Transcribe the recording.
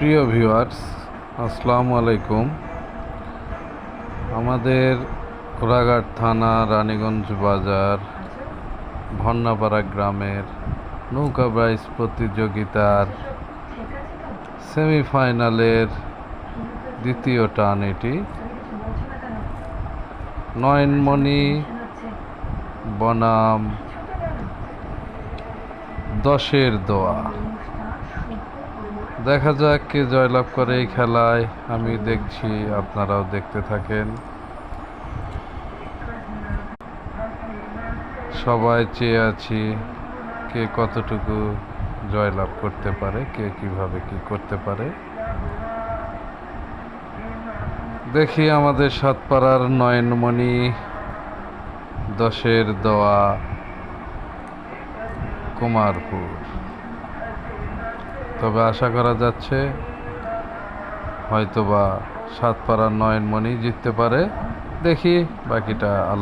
প্রিয় ভিউয়ার্স, আসসালামু আলাইকুম। আমাদের ঘোড়াঘাট থানা, রানীগঞ্জ বাজার, ভন্নাপাড়া গ্রামের নৌকা বাইচ প্রতিযোগিতার সেমিফাইনালের দ্বিতীয় টান এটি। নয়নমণি বনাম 10-এর দোয়া। দেখা যাক কে জয়লাভ করে এই খেলায়। আমি দেখছি, আপনারাও দেখতে থাকেন। সবাই চেয়ে আছি কে কতটুকু জয়লাভ করতে পারে, কে কিভাবে কি করতে পারে। দেখি আমাদের সাতপাড়ার নয়নমণি, 10-এর দোয়া, কুমারপুর। তবে আশা করা যাচ্ছে হয়তোবা সাতপাড়ার নয়নমণি জিততে পারে। দেখি বাকিটা আল্লাহ।